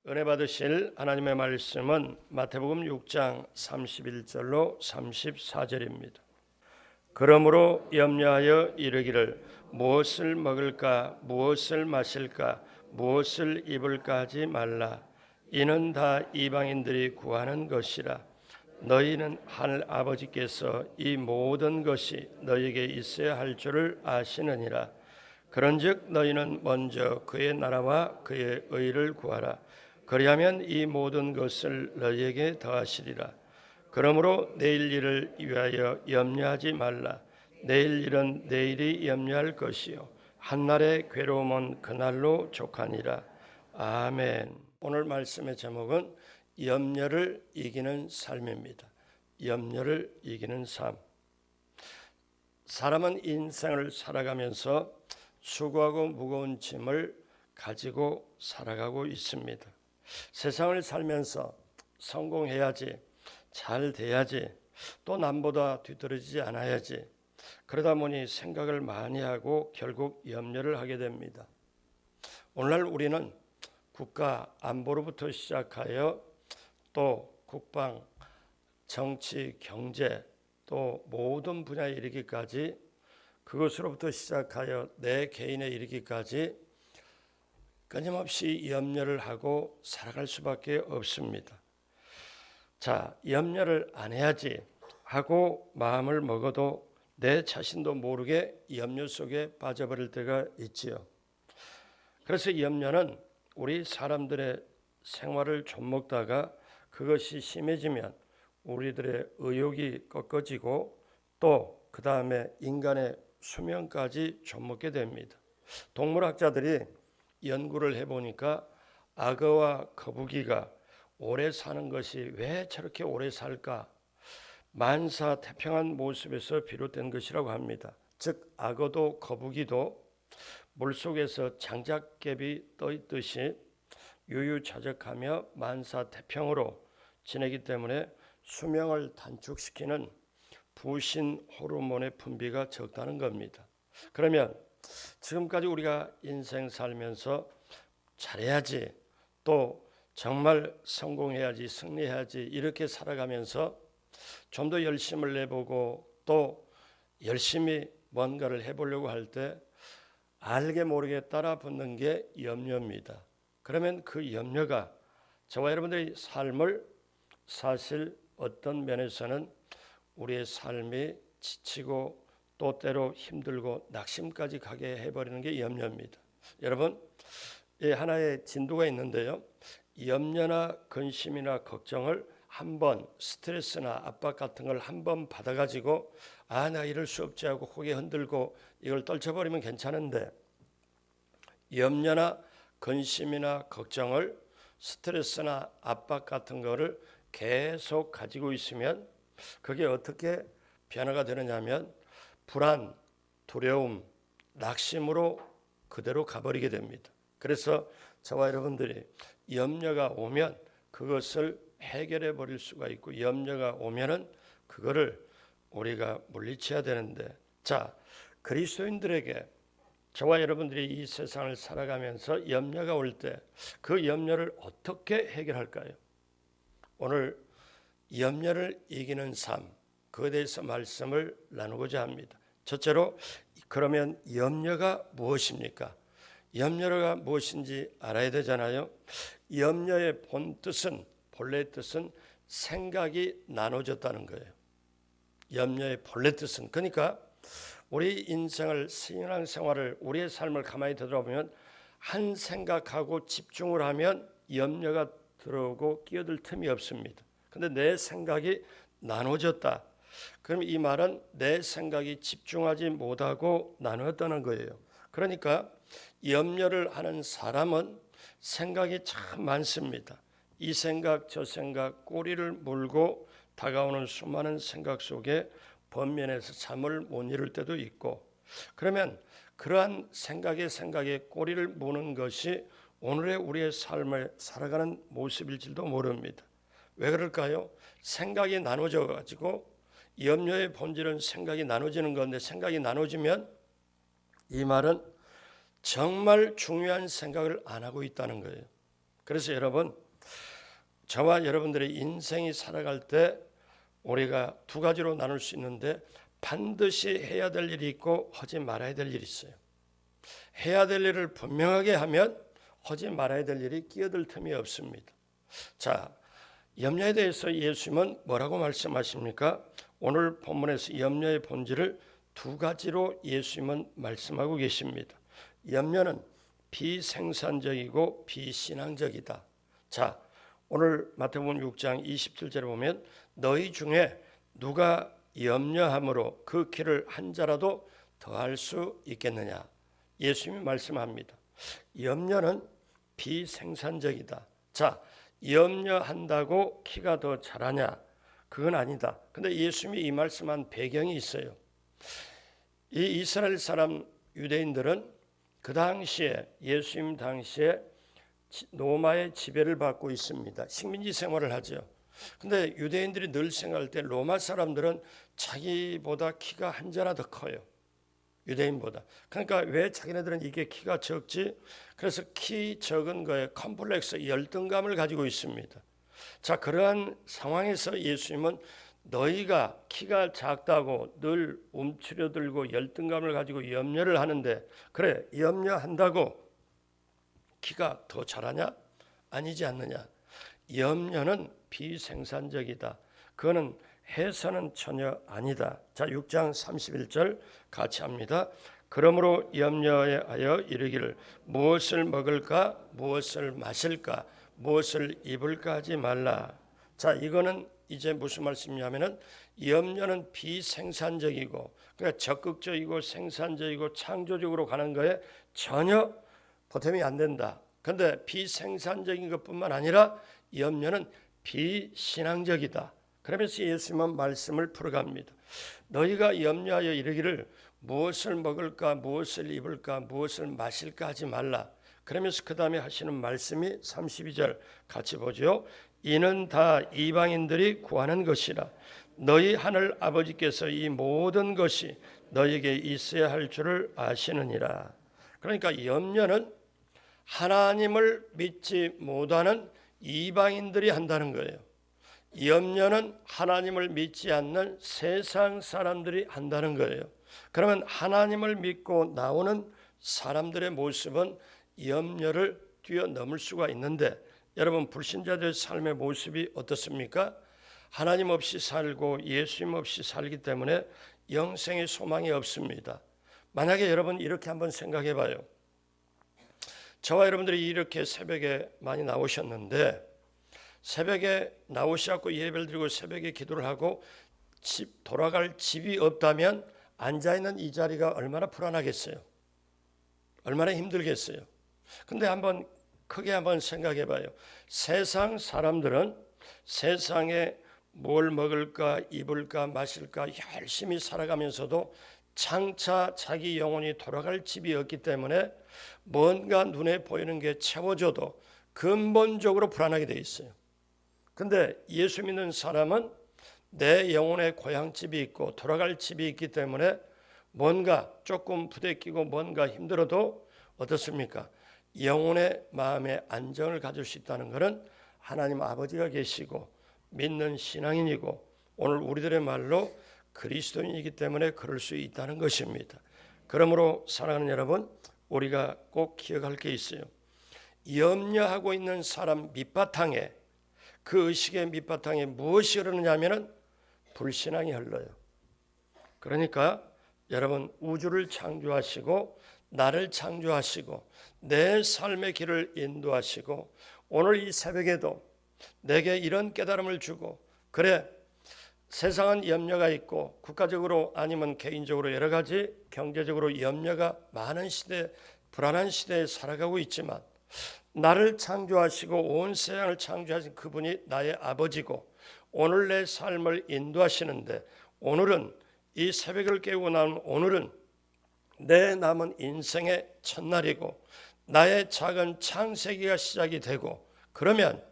은혜 받으실 하나님의 말씀은 마태복음 6장 31절로 34절입니다. 그러므로 염려하여 이르기를 무엇을 먹을까 무엇을 마실까 무엇을 입을까 하지 말라. 이는 다 이방인들이 구하는 것이라. 너희는 하늘 아버지께서 이 모든 것이 너희에게 있어야 할 줄을 아시느니라. 그런즉 너희는 먼저 그의 나라와 그의 의를 구하라. 그리하면 이 모든 것을 너희에게 더하시리라. 그러므로 내일 일을 위하여 염려하지 말라. 내일 일은 내일이 염려할 것이요 한날의 괴로움은 그날로 족하니라. 아멘. 오늘 말씀의 제목은 염려를 이기는 삶입니다. 염려를 이기는 삶. 사람은 인생을 살아가면서 수고하고 무거운 짐을 가지고 살아가고 있습니다. 세상을 살면서 성공해야지, 잘 돼야지, 또 남보다 뒤떨어지지 않아야지, 그러다 보니 생각을 많이 하고 결국 염려를 하게 됩니다. 오늘날 우리는 국가 안보로부터 시작하여 또 국방, 정치, 경제, 또 모든 분야에 이르기까지, 그것으로부터 시작하여 내 개인에 이르기까지 끊임없이 염려를 하고 살아갈 수밖에 없습니다. 자, 염려를 안 해야지 하고 마음을 먹어도 내 자신도 모르게 염려 속에 빠져버릴 때가 있지요. 그래서 염려는 우리 사람들의 생활을 좀 먹다가 그것이 심해지면 우리들의 의욕이 꺾어지고 또 그 다음에 인간의 수명까지 좀 먹게 됩니다. 동물학자들이 연구를 해보니까 악어와 거북이가 오래 사는 것이 왜 저렇게 오래 살까? 만사태평한 모습에서 비롯된 것이라고 합니다. 즉 악어도 거북이도 물속에서 장작개비 떠있듯이 유유자적하며 만사태평으로 지내기 때문에 수명을 단축시키는 부신 호르몬의 분비가 적다는 겁니다. 그러면 지금까지 우리가 인생 살면서 잘해야지, 또 정말 성공해야지, 승리해야지 이렇게 살아가면서 좀 더 열심을 내보고 또 열심히 뭔가를 해보려고 할 때 알게 모르게 따라 붙는 게 염려입니다. 그러면 그 염려가 저와 여러분들의 삶을 사실 어떤 면에서는 우리의 삶이 지치고 또 때로 힘들고 낙심까지 가게 해버리는 게 염려입니다. 여러분, 하나의 진도가 있는데요. 염려나 근심이나 걱정을 한번 스트레스나 압박 같은 걸 한번 받아가지고 나 이럴 수 없지 하고 고개 흔들고 이걸 떨쳐버리면 괜찮은데, 염려나 근심이나 걱정을 스트레스나 압박 같은 거를 계속 가지고 있으면 그게 어떻게 변화가 되느냐면 불안, 두려움, 낙심으로 그대로 가버리게 됩니다. 그래서 저와 여러분들이 염려가 오면 그것을 해결해 버릴 수가 있고, 염려가 오면은 그거를 우리가 물리쳐야 되는데, 자, 그리스도인들에게 저와 여러분들이 이 세상을 살아가면서 염려가 올 때 그 염려를 어떻게 해결할까요? 오늘 염려를 이기는 삶, 그에 대해서 말씀을 나누고자 합니다. 첫째로, 그러면 염려가 무엇입니까? 염려가 무엇인지 알아야 되잖아요. 염려의 본래 뜻은 생각이 나눠졌다는 거예요. 염려의 본래 뜻은, 그러니까 우리 인생을, 신앙생활을, 우리의 삶을 가만히 되돌아보면 한 생각하고 집중을 하면 염려가 들어오고 끼어들 틈이 없습니다. 근데 내 생각이 나눠졌다. 그럼 이 말은 내 생각이 집중하지 못하고 나누었다는 거예요. 그러니까 염려를 하는 사람은 생각이 참 많습니다. 이 생각 저 생각 꼬리를 물고 다가오는 수많은 생각 속에 번면에서 잠을 못 이룰 때도 있고, 그러면 그러한 생각에 꼬리를 무는 것이 오늘의 우리의 삶을 살아가는 모습일지도 모릅니다. 왜 그럴까요? 생각이 나눠져 가지고, 염려의 본질은 생각이 나눠지는 건데, 생각이 나눠지면 이 말은 정말 중요한 생각을 안 하고 있다는 거예요. 그래서 여러분, 저와 여러분들의 인생이 살아갈 때 우리가 두 가지로 나눌 수 있는데 반드시 해야 될 일이 있고 하지 말아야 될 일이 있어요. 해야 될 일을 분명하게 하면 하지 말아야 될 일이 끼어들 틈이 없습니다. 자, 염려에 대해서 예수님은 뭐라고 말씀하십니까? 오늘 본문에서 염려의 본질을 두 가지로 예수님은 말씀하고 계십니다. 염려는 비생산적이고 비신앙적이다. 자, 오늘 마태복음 6장 27절에 보면 너희 중에 누가 염려함으로 그 길을 한 자라도 더할 수 있겠느냐? 예수님이 말씀합니다. 염려는 비생산적이다. 자, 염려한다고 키가 더 자라냐? 그건 아니다. 근데 예수님이 이 말씀한 배경이 있어요. 이 이스라엘 사람 유대인들은 그 당시에 예수님 당시에 로마의 지배를 받고 있습니다. 식민지 생활을 하죠. 근데 유대인들이 늘 생각할 때 로마 사람들은 자기보다 키가 한 자나 더 커요. 유대인보다. 그러니까 왜 자기네들은 이게 키가 적지? 그래서 키 적은 거에 컴플렉스, 열등감을 가지고 있습니다. 자, 그러한 상황에서 예수님은 너희가 키가 작다고 늘 움츠려들고 열등감을 가지고 염려를 하는데 그래, 염려한다고 키가 더 자라냐? 아니지 않느냐? 염려는 비생산적이다. 그거는 해서는 전혀 아니다. 자, 6장 31절 같이 합니다. 그러므로 염려하여 이르기를 무엇을 먹을까, 무엇을 마실까, 무엇을 입을까 하지 말라. 자, 이거는 이제 무슨 말씀이냐면은 염려는 비생산적이고 그러니까 적극적이고 생산적이고 창조적으로 가는 거에 전혀 보탬이 안 된다. 그런데 비생산적인 것뿐만 아니라 염려는 비신앙적이다. 그러면서 예수님은 말씀을 풀어갑니다. 너희가 염려하여 이르기를 무엇을 먹을까, 무엇을 입을까, 무엇을 마실까 하지 말라. 그러면서 그 다음에 하시는 말씀이 32절 같이 보죠. 이는 다 이방인들이 구하는 것이라. 너희 하늘 아버지께서 이 모든 것이 너희에게 있어야 할 줄을 아시느니라. 그러니까 염려는 하나님을 믿지 못하는 이방인들이 한다는 거예요. 염려는 하나님을 믿지 않는 세상 사람들이 한다는 거예요. 그러면 하나님을 믿고 나오는 사람들의 모습은 염려를 뛰어넘을 수가 있는데 여러분 불신자들의 삶의 모습이 어떻습니까? 하나님 없이 살고 예수님 없이 살기 때문에 영생의 소망이 없습니다. 만약에 여러분 이렇게 한번 생각해 봐요. 저와 여러분들이 이렇게 새벽에 많이 나오셨는데 새벽에 나오셔서 예배를 드리고 새벽에 기도를 하고 돌아갈 집이 없다면 앉아있는 이 자리가 얼마나 불안하겠어요. 얼마나 힘들겠어요. 근데 한번 크게 한번 생각해 봐요. 세상 사람들은 세상에 뭘 먹을까 입을까 마실까 열심히 살아가면서도 장차 자기 영혼이 돌아갈 집이 없기 때문에 뭔가 눈에 보이는 게 채워져도 근본적으로 불안하게 돼 있어요. 근데 예수 믿는 사람은 내 영혼의 고향집이 있고 돌아갈 집이 있기 때문에 뭔가 조금 부대끼고 뭔가 힘들어도 어떻습니까? 영혼의 마음의 안정을 가질 수 있다는 것은 하나님 아버지가 계시고 믿는 신앙인이고 오늘 우리들의 말로 그리스도인이기 때문에 그럴 수 있다는 것입니다. 그러므로 사랑하는 여러분, 우리가 꼭 기억할 게 있어요. 염려하고 있는 사람 밑바탕에 그 의식의 밑바탕에 무엇이 흐르느냐 하면은 불신앙이 흘러요. 그러니까 여러분 우주를 창조하시고 나를 창조하시고 내 삶의 길을 인도하시고 오늘 이 새벽에도 내게 이런 깨달음을 주고 그래 세상은 염려가 있고 국가적으로 아니면 개인적으로 여러 가지 경제적으로 염려가 많은 시대 불안한 시대에 살아가고 있지만 나를 창조하시고 온 세상을 창조하신 그분이 나의 아버지고 오늘 내 삶을 인도하시는데 오늘은 이 새벽을 깨우고 나온 오늘은 내 남은 인생의 첫날이고 나의 작은 창세기가 시작이 되고 그러면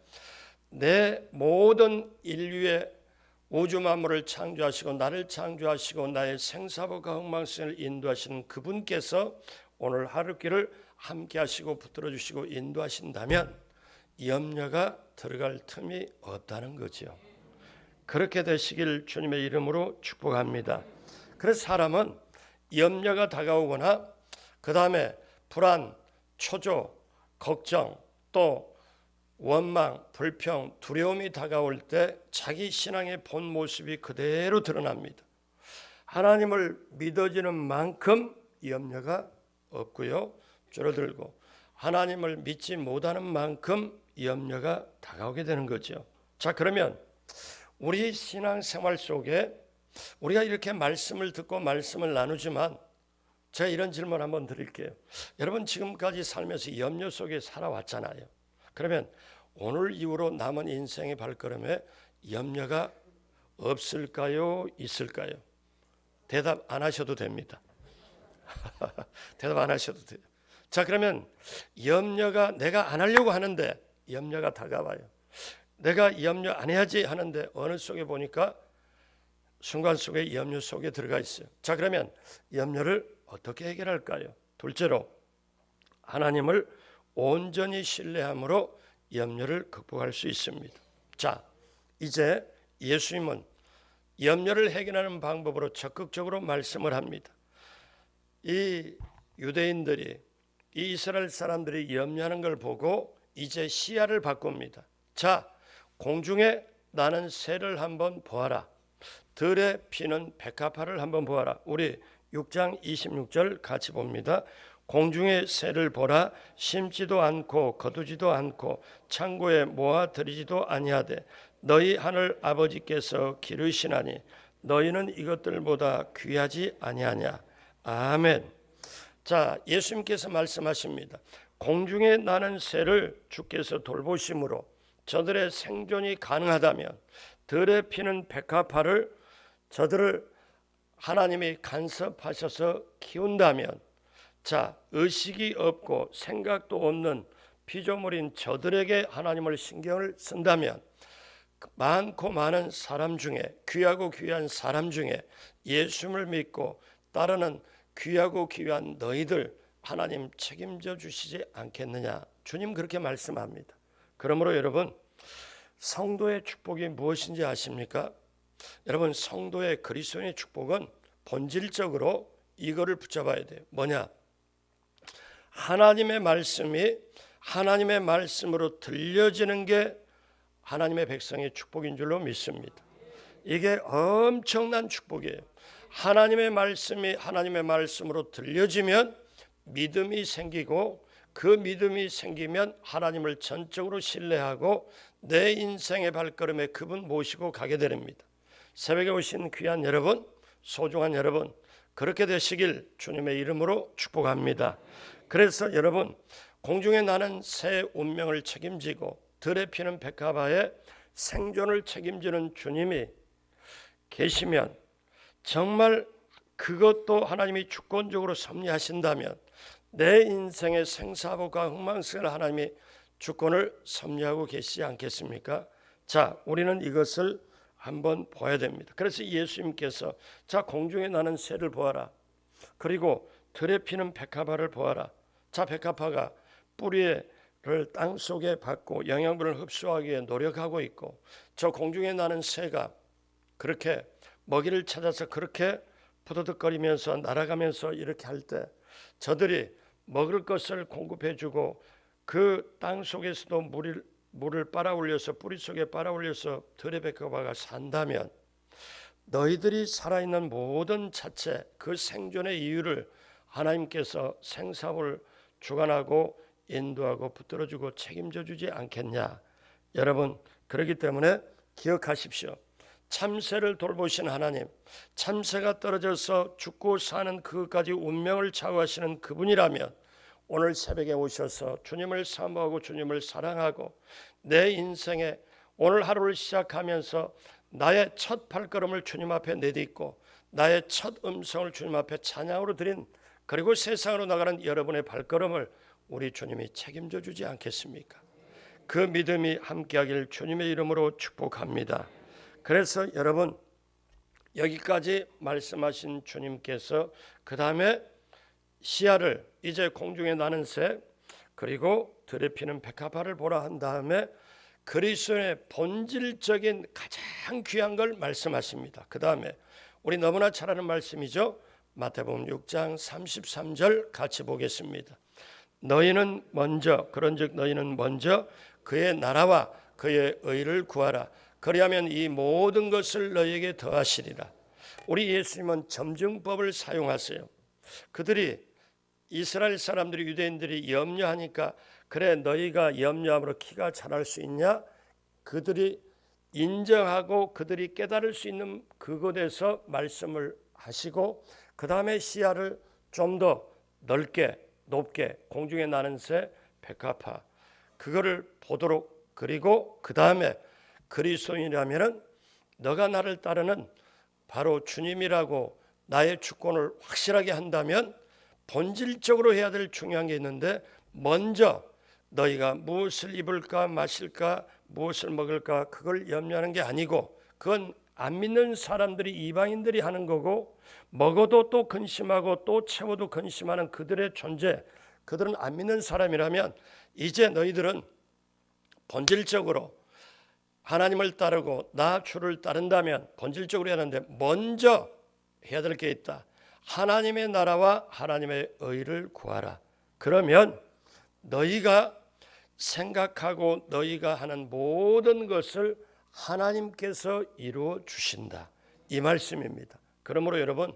내 모든 인류의 우주 만물을 창조하시고 나를 창조하시고 나의 생사복과 흥망성을 인도하시는 그분께서 오늘 하루길을 함께 하시고 붙들어 주시고 인도하신다면 염려가 들어갈 틈이 없다는 거죠. 그렇게 되시길 주님의 이름으로 축복합니다. 그래서 사람은 염려가 다가오거나 그 다음에 불안, 초조, 걱정, 또 원망, 불평, 두려움이 다가올 때 자기 신앙의 본 모습이 그대로 드러납니다. 하나님을 믿어지는 만큼 염려가 없고요, 줄어들고 하나님을 믿지 못하는 만큼 염려가 다가오게 되는 거죠. 자, 그러면 우리 신앙생활 속에 우리가 이렇게 말씀을 듣고 말씀을 나누지만 제가 이런 질문 한번 드릴게요. 여러분 지금까지 살면서 염려 속에 살아왔잖아요. 그러면 오늘 이후로 남은 인생의 발걸음에 염려가 없을까요? 있을까요? 대답 안 하셔도 됩니다. 대답 안 하셔도 돼요. 자, 그러면 염려가 내가 안 하려고 하는데 염려가 다가와요. 내가 염려 안 해야지 하는데 어느 속에 보니까 순간 속에 염려 속에 들어가 있어요. 자, 그러면 염려를 어떻게 해결할까요? 둘째로 하나님을 온전히 신뢰함으로 염려를 극복할 수 있습니다. 자, 이제 예수님은 염려를 해결하는 방법으로 적극적으로 말씀을 합니다. 이 유대인들이, 이 이스라엘 사람들이 염려하는 걸 보고 이제 시야를 바꿉니다. 자, 공중에 나는 새를 한번 보아라. 들에 피는 백합화를 한번 보아라. 우리 6장 26절 같이 봅니다. 공중의 새를 보라. 심지도 않고 거두지도 않고 창고에 모아 들이지도 아니하되 너희 하늘 아버지께서 기르시나니 너희는 이것들보다 귀하지 아니하냐. 아멘. 자, 예수님께서 말씀하십니다. 공중에 나는 새를 주께서 돌보심으로 저들의 생존이 가능하다면 들에 피는 백합화를 저들을 하나님이 간섭하셔서 키운다면, 자, 의식이 없고 생각도 없는 피조물인 저들에게 하나님을 신경을 쓴다면 많고 많은 사람 중에, 귀하고 귀한 사람 중에 예수를 믿고 따르는 귀하고 귀한 너희들 하나님 책임져 주시지 않겠느냐. 주님 그렇게 말씀합니다. 그러므로 여러분, 성도의 축복이 무엇인지 아십니까? 여러분, 성도의 그리스도인의 축복은 본질적으로 이거를 붙잡아야 돼요. 뭐냐? 하나님의 말씀이 하나님의 말씀으로 들려지는 게 하나님의 백성의 축복인 줄로 믿습니다. 이게 엄청난 축복이에요. 하나님의 말씀이 하나님의 말씀으로 들려지면 믿음이 생기고, 그 믿음이 생기면 하나님을 전적으로 신뢰하고 내 인생의 발걸음에 그분 모시고 가게 됩니다. 새벽에 오신 귀한 여러분, 소중한 여러분, 그렇게 되시길 주님의 이름으로 축복합니다. 그래서 여러분, 공중에 나는 새 운명을 책임지고 들에 피는 백합화의 생존을 책임지는 주님이 계시면, 정말 그것도 하나님이 주권적으로 섭리하신다면 내 인생의 생사복과 흥망성을 하나님이 주권을 섭리하고 계시지 않겠습니까? 자, 우리는 이것을 한번 봐야 됩니다. 그래서 예수님께서 자, 공중에 나는 새를 보아라. 그리고 들에 피는 백합화를 보아라. 자, 백합화가 뿌리를 땅 속에 받고 영양분을 흡수하기 위해 노력하고 있고, 저 공중에 나는 새가 그렇게 먹이를 찾아서 그렇게 푸드득거리면서 날아가면서 이렇게 할 때 저들이 먹을 것을 공급해주고 그 땅 속에서도 물을 빨아올려서 뿌리 속에 빨아올려서 들의 백합화가 산다면, 너희들이 살아있는 모든 자체 그 생존의 이유를 하나님께서 생사를 주관하고 인도하고 붙들어주고 책임져 주지 않겠냐. 여러분, 그렇기 때문에 기억하십시오. 참새를 돌보신 하나님, 참새가 떨어져서 죽고 사는 그것까지 운명을 좌우하시는 그분이라면 오늘 새벽에 오셔서 주님을 사모하고 주님을 사랑하고 내 인생에 오늘 하루를 시작하면서 나의 첫 발걸음을 주님 앞에 내딛고 나의 첫 음성을 주님 앞에 찬양으로 드린, 그리고 세상으로 나가는 여러분의 발걸음을 우리 주님이 책임져 주지 않겠습니까? 그 믿음이 함께하길 주님의 이름으로 축복합니다. 그래서 여러분 여기까지 말씀하신 주님께서 그 다음에 시야를 이제 공중에 나는 새 그리고 들에 피는 백합화를 보라 한 다음에 그리스도의 본질적인 가장 귀한 걸 말씀하십니다. 그 다음에 우리 너무나 잘 아는 말씀이죠. 마태복음 6장 33절 같이 보겠습니다. 너희는 먼저 그런즉 너희는 먼저 그의 나라와 그의 의를 구하라. 그리하면 이 모든 것을 너희에게 더하시리라. 우리 예수님은 점증법을 사용하세요. 그들이 이스라엘 사람들이 유대인들이 염려하니까 그래 너희가 염려함으로 키가 자랄 수 있냐? 그들이 인정하고 그들이 깨달을 수 있는 그곳에서 말씀을 하시고 그 다음에 시야를 좀 더 넓게 높게 공중에 나는 새 백합화 그거를 보도록 그리고 그 다음에 그리스도인이라면은 너가 나를 따르는 바로 주님이라고 나의 주권을 확실하게 한다면 본질적으로 해야 될 중요한 게 있는데 먼저 너희가 무엇을 입을까 마실까 무엇을 먹을까 그걸 염려하는 게 아니고 그건 안 믿는 사람들이 이방인들이 하는 거고 먹어도 또 근심하고 또 채워도 근심하는 그들의 존재 그들은 안 믿는 사람이라면 이제 너희들은 본질적으로 하나님을 따르고 나 주를 따른다면 본질적으로 하는데 먼저 해야 될 게 있다. 하나님의 나라와 하나님의 의를 구하라. 그러면 너희가 생각하고 너희가 하는 모든 것을 하나님께서 이루어 주신다. 이 말씀입니다. 그러므로 여러분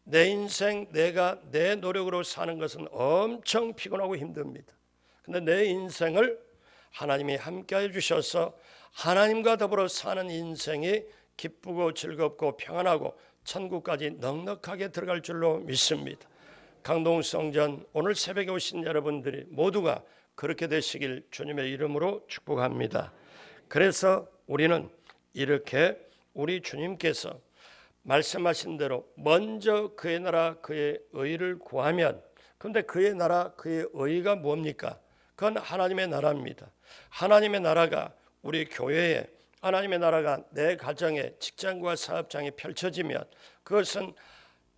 내 인생 내가 내 노력으로 사는 것은 엄청 피곤하고 힘듭니다. 근데 내 인생을 하나님이 함께해 주셔서 하나님과 더불어 사는 인생이 기쁘고 즐겁고 평안하고 천국까지 넉넉하게 들어갈 줄로 믿습니다. 강동성전 오늘 새벽에 오신 여러분들이 모두가 그렇게 되시길 주님의 이름으로 축복합니다. 그래서 우리는 이렇게 우리 주님께서 말씀하신 대로 먼저 그의 나라 그의 의를 구하면 그런데 그의 나라 그의 의가 뭡니까? 그건 하나님의 나라입니다. 하나님의 나라가 우리 교회에 하나님의 나라가 내 가정에 직장과 사업장에 펼쳐지면 그것은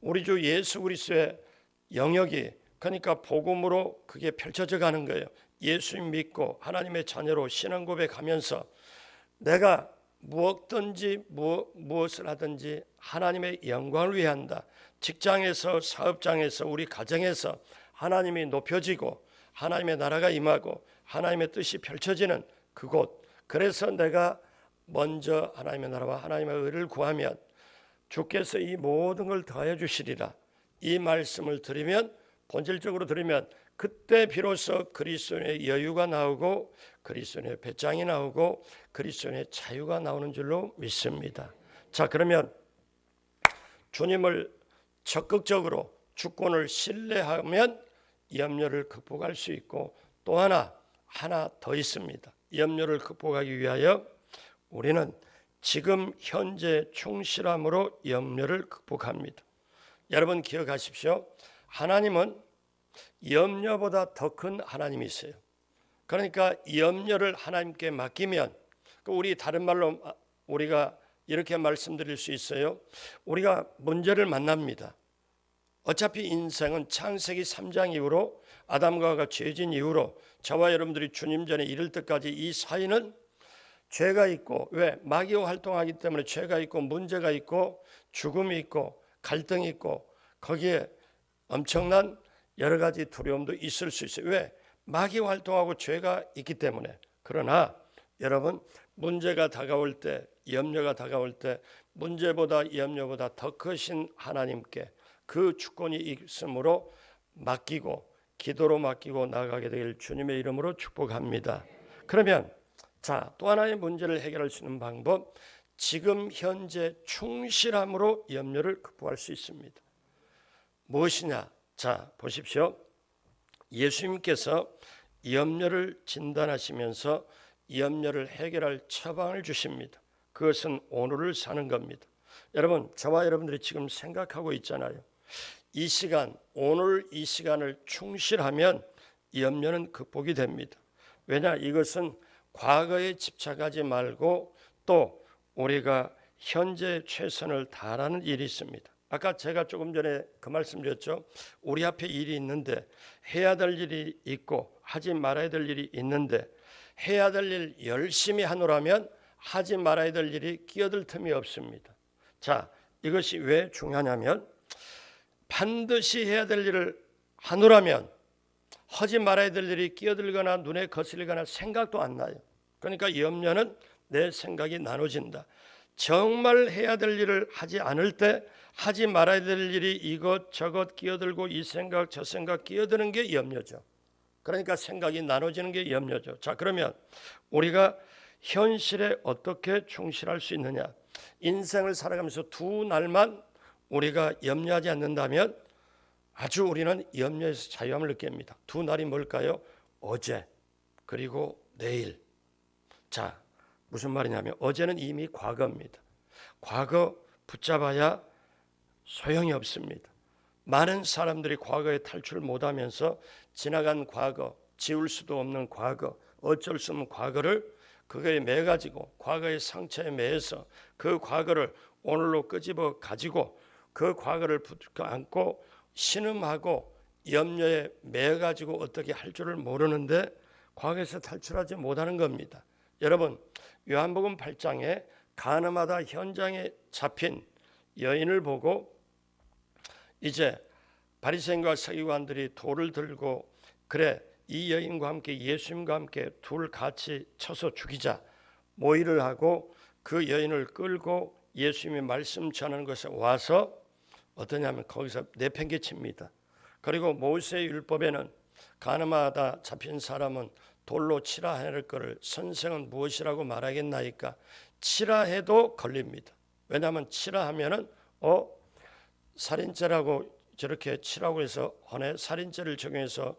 우리 주 예수 그리스도의 영역이 그러니까 복음으로 그게 펼쳐져 가는 거예요. 예수 믿고 하나님의 자녀로 신앙 고백하면서 내가 무엇을 하든지 하나님의 영광을 위해 한다. 직장에서 사업장에서 우리 가정에서 하나님이 높여지고 하나님의 나라가 임하고 하나님의 뜻이 펼쳐지는 그곳 그래서 내가 먼저 하나님의 나라와 하나님의 의를 구하면 주께서 이 모든 걸 더해 주시리라. 이 말씀을 들으면 본질적으로 들으면 그때 비로소 그리스도의 여유가 나오고 그리스도의 배짱이 나오고 그리스도의 자유가 나오는 줄로 믿습니다. 자 그러면 주님을 적극적으로 주권을 신뢰하면 염려를 극복할 수 있고 또 하나 더 있습니다. 염려를 극복하기 위하여 우리는 지금 현재 충실함으로 염려를 극복합니다. 여러분 기억하십시오. 하나님은 염려보다 더 큰 하나님이 있어요. 그러니까 염려를 하나님께 맡기면 우리 다른 말로 우리가 이렇게 말씀드릴 수 있어요. 우리가 문제를 만납니다. 어차피 인생은 창세기 3장 이후로 아담과 하와가 죄진 이후로 저와 여러분들이 주님 전에 이를 때까지 이 사이는 죄가 있고 왜? 마귀가 활동하기 때문에 죄가 있고 문제가 있고 죽음이 있고 갈등이 있고 거기에 엄청난 여러 가지 두려움도 있을 수 있어요. 왜? 마귀가 활동하고 죄가 있기 때문에. 그러나 여러분 문제가 다가올 때 염려가 다가올 때 문제보다 염려보다 더 크신 하나님께 그 주권이 있으므로 맡기고 기도로 맡기고 나아가게 되길 주님의 이름으로 축복합니다. 그러면 또 하나의 문제를 해결할 수 있는 방법 지금 현재 충실함으로 염려를 극복할 수 있습니다. 무엇이냐? 자 보십시오. 예수님께서 염려를 진단하시면서 염려를 해결할 처방을 주십니다. 그것은 오늘을 사는 겁니다. 여러분 저와 여러분들이 지금 생각하고 있잖아요. 이 시간 오늘 이 시간을 충실하면 염려는 극복이 됩니다. 왜냐 이것은 과거에 집착하지 말고 또 우리가 현재 최선을 다하는 일이 있습니다. 아까 제가 조금 전에 그 말씀드렸죠. 우리 앞에 일이 있는데 해야 될 일이 있고 하지 말아야 될 일이 있는데 해야 될 일 열심히 하노라면 하지 말아야 될 일이 끼어들 틈이 없습니다. 자, 이것이 왜 중요하냐면 반드시 해야 될 일을 하노라면 하지 말아야 될 일이 끼어들거나 눈에 거슬리거나 생각도 안 나요. 그러니까 염려는 내 생각이 나눠진다. 정말 해야 될 일을 하지 않을 때 하지 말아야 될 일이 이것저것 끼어들고 이 생각 저 생각 끼어드는 게 염려죠. 그러니까 생각이 나눠지는 게 염려죠. 자, 그러면 우리가 현실에 어떻게 충실할 수 있느냐? 인생을 살아가면서 두 날만 우리가 염려하지 않는다면 아주 우리는 염려에서 자유함을 느낍니다. 두 날이 뭘까요? 어제 그리고 내일. 자, 무슨 말이냐면 어제는 이미 과거입니다. 과거 붙잡아야 소용이 없습니다. 많은 사람들이 과거에 탈출 못하면서 지나간 과거, 지울 수도 없는 과거, 어쩔 수 없는 과거를 그거에 매 가지고 과거의 상처에 매여서 그 과거를 오늘로 끄집어 가지고 그 과거를 붙들고 안고 신음하고 염려에 매 가지고 어떻게 할 줄을 모르는데 과거에서 탈출하지 못하는 겁니다. 여러분, 요한복음 8장에 가늠하다 현장에 잡힌 여인을 보고 이제 바리새인과 서기관들이 돌을 들고 그래 이 여인과 함께 예수님과 함께 둘 같이 쳐서 죽이자 모의를 하고 그 여인을 끌고 예수님이 말씀 전하는 것에 와서 어떠냐면 거기서 내팽개칩니다. 그리고 모세의 율법에는 가늠하다 잡힌 사람은 돌로 치라 할 것을 선생은 무엇이라고 말하겠나이까? 치라 해도 걸립니다. 왜냐하면 치라 하면은 살인죄라고 저렇게 치라고 해서 헌에 살인죄를 적용해서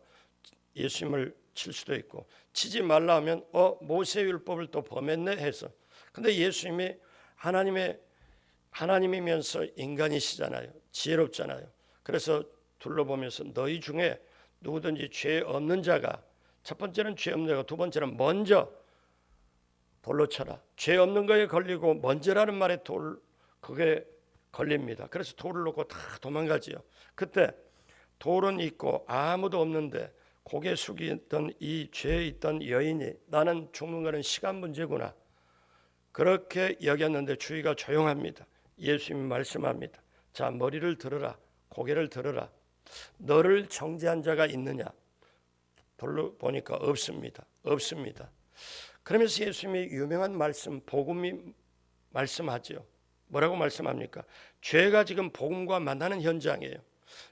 예수님을 칠 수도 있고 치지 말라 하면 모세의 율법을 또 범했네 해서 근데 예수님이 하나님이면서 인간이시잖아요. 지혜롭잖아요. 그래서 둘러보면서 너희 중에 누구든지 죄 없는 자가 첫 번째는 죄 없는 자가 두 번째는 먼저 돌로 쳐라. 죄 없는 거에 걸리고 먼저라는 말에 그게 걸립니다. 그래서 돌을 놓고 다 도망가지요. 그때 돌은 있고 아무도 없는데 고개 숙이던 이 죄에 있던 여인이 나는 죽는 거는 시간 문제구나. 그렇게 여겼는데 주위가 조용합니다. 예수님이 말씀합니다. 자, 머리를 들어라. 고개를 들어라. 너를 정죄한 자가 있느냐? 돌로 보니까 없습니다. 없습니다. 그러면서 예수님이 유명한 말씀, 복음이 말씀하죠. 뭐라고 말씀합니까? 죄가 지금 복음과 만나는 현장이에요.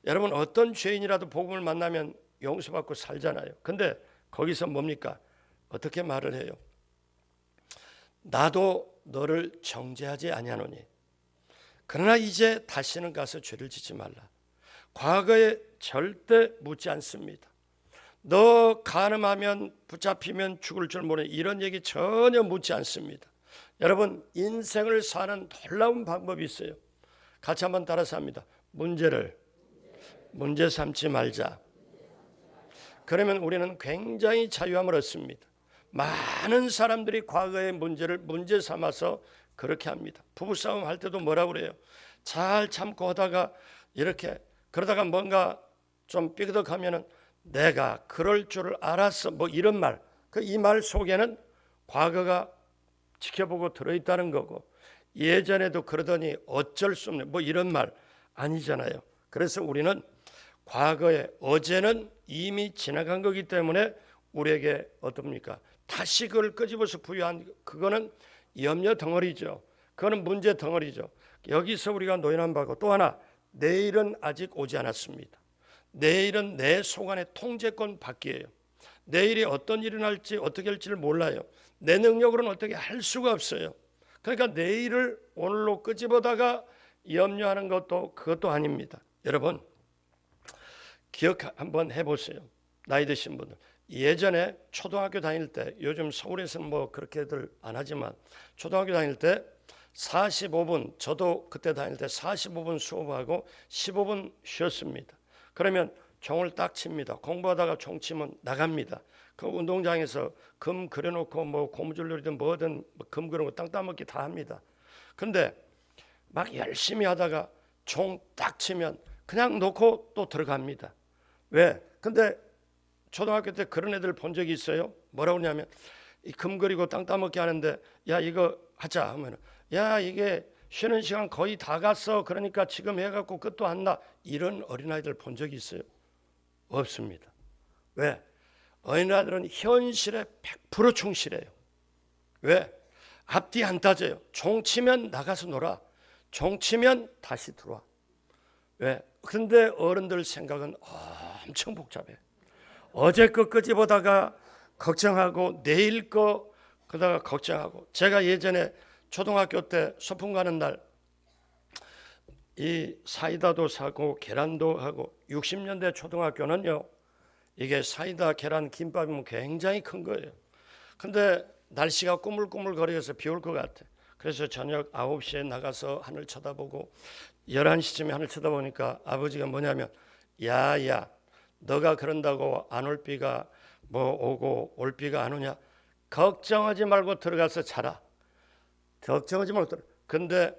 여러분 어떤 죄인이라도 복음을 만나면 용서받고 살잖아요. 근데 거기서 뭡니까? 어떻게 말을 해요? 나도 너를 정죄하지 아니하노니 그러나 이제 다시는 가서 죄를 짓지 말라. 과거에 절대 묻지 않습니다. 너 간음하면 붙잡히면 죽을 줄 모르는 이런 얘기 전혀 묻지 않습니다. 여러분 인생을 사는 놀라운 방법이 있어요. 같이 한번 따라서 합니다. 문제를 문제 삼지 말자. 그러면 우리는 굉장히 자유함을 얻습니다. 많은 사람들이 과거의 문제를 문제 삼아서 그렇게 합니다. 부부싸움 할 때도 뭐라고 그래요? 잘 참고 하다가 이렇게 그러다가 뭔가 좀 삐그덕하면은 내가 그럴 줄을 알았어 뭐 이런 말. 이 말 속에는 과거가 지켜보고 들어있다는 거고 예전에도 그러더니 어쩔 수 없네 뭐 이런 말 아니잖아요. 그래서 우리는 과거에 어제는 이미 지나간 거기 때문에 우리에게 어떻습니까? 다시 그걸 끄집어서 부여한 그거는 염려 덩어리죠. 그거는 문제 덩어리죠. 여기서 우리가 노인한 바고 또 하나 내일은 아직 오지 않았습니다. 내일은 내 속안의 통제권 밖이에요. 내일이 어떤 일이 날지 어떻게 할지를 몰라요. 내 능력으로는 어떻게 할 수가 없어요. 그러니까 내일을 오늘로 끄집어다가 염려하는 그것도 아닙니다. 여러분 기억 한번 해보세요. 나이 드신 분들 예전에 초등학교 다닐 때 요즘 서울에서는 뭐 그렇게들 안 하지만 초등학교 다닐 때 45분 저도 그때 다닐 때 45분 수업하고 15분 쉬었습니다. 그러면 종을 딱 칩니다. 공부하다가 종 치면 나갑니다. 그 운동장에서 금 그려놓고 뭐 고무줄 놀이든 뭐든 금 그려놓고 땅 따먹기 다 합니다. 근데 막 열심히 하다가 종 딱 치면 그냥 놓고 또 들어갑니다. 왜? 근데 초등학교 때 그런 애들 본 적이 있어요. 뭐라고 그러냐면 이 금 그리고 땅 따먹기 하는데 야 이거 하자 하면 야 이게 쉬는 시간 거의 다 갔어. 그러니까 지금 해갖고 끝도 안 나. 이런 어린아이들 본 적이 있어요? 없습니다. 왜? 어린아이들은 현실에 100% 충실해요. 왜? 앞뒤 안 따져요. 종 치면 나가서 놀아. 종 치면 다시 들어와. 왜? 근데 어른들 생각은 엄청 복잡해. 어제 거 끄집어다가 걱정하고 내일 거 그러다가 걱정하고. 제가 예전에 초등학교 때 소풍 가는 날 이 사이다도 사고 계란도 하고 60년대 초등학교는요. 이게 사이다, 계란, 김밥이면 굉장히 큰 거예요. 근데 날씨가 꾸물꾸물거려서 비 올 것 같아. 그래서 저녁 9시에 나가서 하늘 쳐다보고 11시쯤에 하늘 쳐다보니까 아버지가 뭐냐면 야야 너가 그런다고 안 올 비가 뭐 오고 올 비가 안 오냐 걱정하지 말고 들어가서 자라. 걱정하지 말고 들어. 근데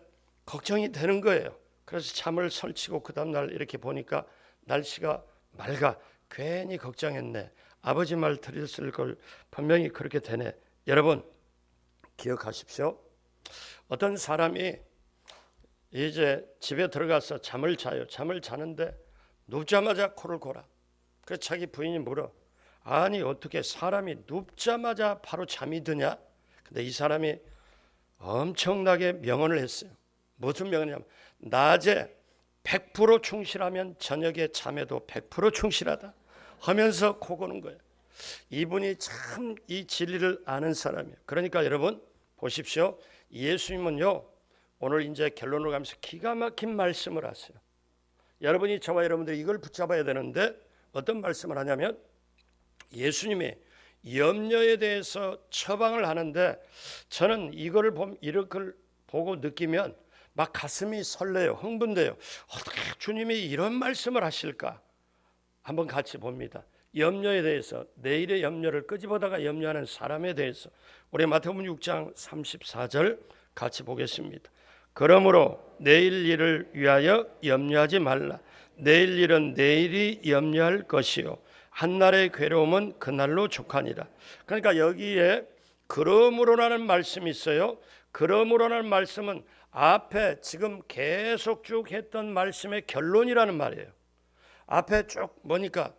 걱정이 되는 거예요. 그래서 잠을 설치고 그 다음날 이렇게 보니까 날씨가 맑아. 괜히 걱정했네. 아버지 말 들었을 걸 분명히 그렇게 되네. 여러분 기억하십시오. 어떤 사람이 이제 집에 들어가서 잠을 자요. 잠을 자는데 눕자마자 코를 골아. 그래서 자기 부인이 물어. 아니 어떻게 사람이 눕자마자 바로 잠이 드냐? 근데 이 사람이 엄청나게 명언을 했어요. 무슨 명언이냐면 낮에 100% 충실하면 저녁에 잠에도 100% 충실하다 하면서 코 고는 거예요. 이분이 참 이 진리를 아는 사람이에요. 그러니까 여러분 보십시오. 예수님은요 오늘 이제 결론을 가면서 기가 막힌 말씀을 하세요. 여러분이 저와 여러분들이 이걸 붙잡아야 되는데 어떤 말씀을 하냐면 예수님이 염려에 대해서 처방을 하는데 저는 이거를 보고 느끼면 막 가슴이 설레요. 흥분돼요. 어떻게 주님이 이런 말씀을 하실까? 한번 같이 봅니다. 염려에 대해서 내일의 염려를 끄집어다가 염려하는 사람에 대해서 우리 마태복음 6장 34절 같이 보겠습니다. 그러므로 내일 일을 위하여 염려하지 말라. 내일 일은 내일이 염려할 것이요 한날의 괴로움은 그날로 족하니라. 그러니까 여기에 그러므로라는 말씀이 있어요. 그러므로라는 말씀은 앞에 지금 계속 쭉 했던 말씀의 결론이라는 말이에요. 앞에 쭉 보니까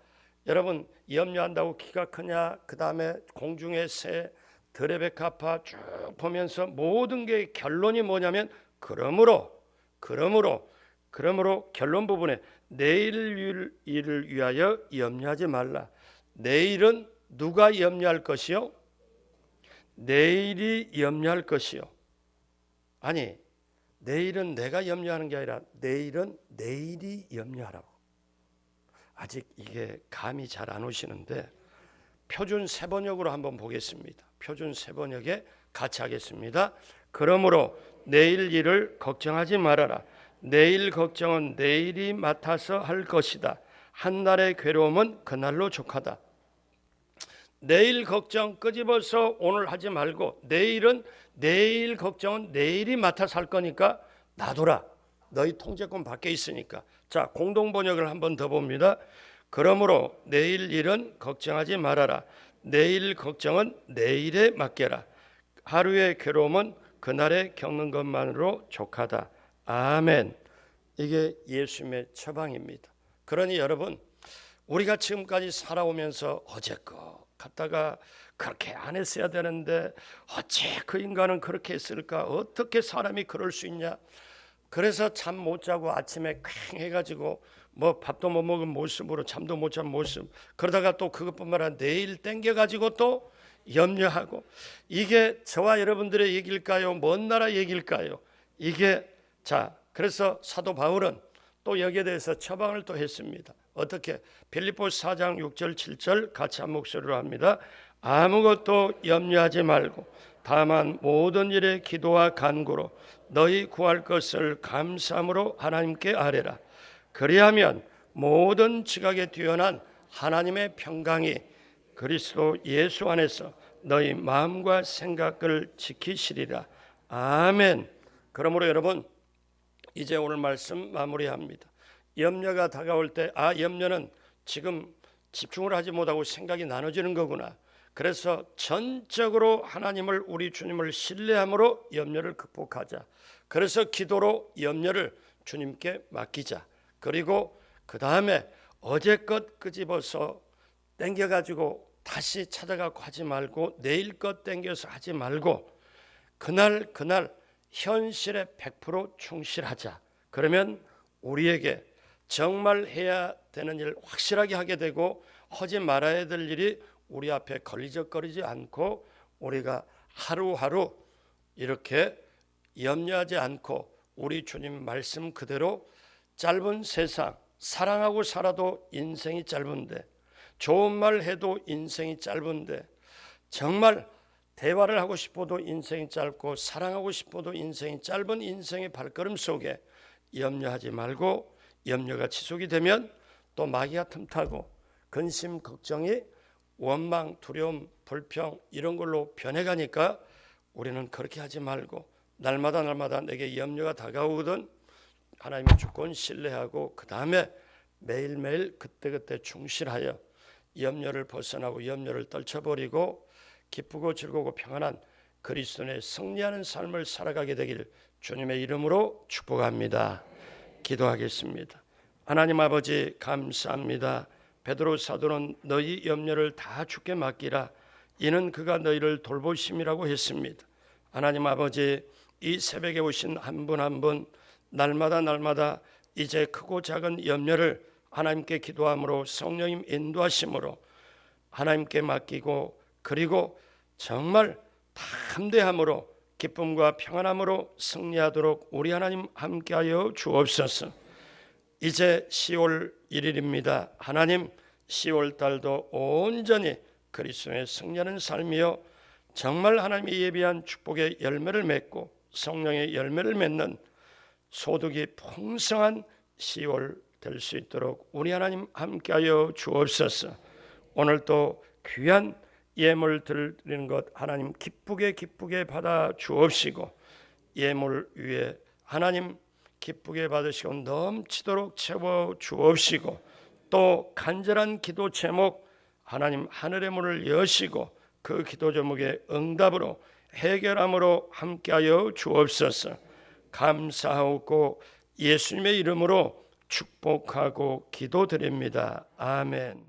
여러분 염려한다고 키가 크냐, 그 다음에 공중의 새, 드레베 카파 쭉 보면서 모든 게 결론이 뭐냐면 그러므로 결론 부분에 내일 일을 위하여 염려하지 말라. 내일은 누가 염려할 것이요? 내일이 염려할 것이요. 아니 내일은 내가 염려하는 게 아니라 내일은 내일이 염려하라고. 아직 이게 감이 잘 안 오시는데 표준 세번역으로 한번 보겠습니다. 표준 세번역에 같이 하겠습니다. 그러므로 내일 일을 걱정하지 말아라. 내일 걱정은 내일이 맡아서 할 것이다. 한날의 괴로움은 그날로 족하다. 내일 걱정 끄집어서 오늘 하지 말고 내일 걱정은 내일이 맡아서 할 거니까 놔둬라. 너희 통제권 밖에 있으니까. 자, 공동번역을 한번 더 봅니다. 그러므로 내일 일은 걱정하지 말아라. 내일 걱정은 내일에 맡겨라. 하루의 괴로움은 그날에 겪는 것만으로 족하다. 아멘. 이게 예수님의 처방입니다. 그러니 여러분 우리가 지금까지 살아오면서 어제 거 갖다가 그렇게 안 했어야 되는데 어째 그 인간은 그렇게 했을까? 어떻게 사람이 그럴 수 있냐? 그래서 잠 못 자고 아침에 퀭 해가지고 뭐 밥도 못 먹은 모습으로 잠도 못 잔 모습, 그러다가 또 그것뿐만 아니라 내일 땡겨가지고 또 염려하고. 이게 저와 여러분들의 얘기일까요? 먼 나라 얘기일까요? 이게 자 그래서 사도 바울은 또 여기에 대해서 처방을 또 했습니다. 어떻게? 빌립보서 4장 6절 7절 같이 한 목소리로 합니다. 아무것도 염려하지 말고 다만 모든 일에 기도와 간구로 너희 구할 것을 감사함으로 하나님께 아뢰라. 그리하면 모든 지각에 뛰어난 하나님의 평강이 그리스도 예수 안에서 너희 마음과 생각을 지키시리라. 아멘. 그러므로 여러분, 이제 오늘 말씀 마무리합니다. 염려가 다가올 때 염려는 지금 집중을 하지 못하고 생각이 나눠지는 거구나. 그래서 전적으로 하나님을, 우리 주님을 신뢰함으로 염려를 극복하자. 그래서 기도로 염려를 주님께 맡기자. 그리고 그 다음에 어제껏 끄집어서 땡겨가지고 다시 찾아가고 하지 말고, 내일 것 땡겨서 하지 말고 그날 현실에 100% 충실하자. 그러면 우리에게 정말 해야 되는 일 확실하게 하게 되고, 하지 말아야 될 일이 우리 앞에 걸리적거리지 않고, 우리가 하루하루 이렇게 염려하지 않고 우리 주님 말씀 그대로 짧은 세상 사랑하고 살아도 인생이 짧은데, 좋은 말 해도 인생이 짧은데, 정말 대화를 하고 싶어도 인생이 짧고 사랑하고 싶어도 인생이 짧은 인생의 발걸음 속에 염려하지 말고, 염려가 지속이 되면 또 마귀가 틈타고 근심, 걱정이 원망, 두려움, 불평 이런 걸로 변해가니까 우리는 그렇게 하지 말고 날마다 내게 염려가 다가오거든 하나님의 주권 신뢰하고, 그 다음에 매일매일 그때그때 충실하여 염려를 벗어나고 염려를 떨쳐버리고 기쁘고 즐거우고 평안한 그리스도의 승리하는 삶을 살아가게 되길 주님의 이름으로 축복합니다. 기도하겠습니다. 하나님 아버지, 감사합니다. 베드로 사도는 너희 염려를 다 주께 맡기라, 이는 그가 너희를 돌보심이라고 했습니다. 하나님 아버지, 이 새벽에 오신 한 분 한 분 날마다 이제 크고 작은 염려를 하나님께 기도함으로 성령님 인도하심으로 하나님께 맡기고, 그리고 정말 담대함으로 기쁨과 평안함으로 승리하도록 우리 하나님 함께하여 주옵소서. 이제 10월 1일입니다. 하나님, 10월 달도 온전히 그리스도의 승리하는 삶이요, 정말 하나님이 예비한 축복의 열매를 맺고 성령의 열매를 맺는 소득이 풍성한 10월 될 수 있도록 우리 하나님 함께하여 주옵소서. 오늘도 귀한 예물 드리는 것 하나님 기쁘게 받아 주옵시고, 예물 위에 하나님 기쁘게 받으시고 넘치도록 채워 주옵시고, 또 간절한 기도 제목 하나님 하늘의 문을 여시고 그 기도 제목의 응답으로 해결함으로 함께하여 주옵소서. 감사하고 예수님의 이름으로 축복하고 기도드립니다. 아멘.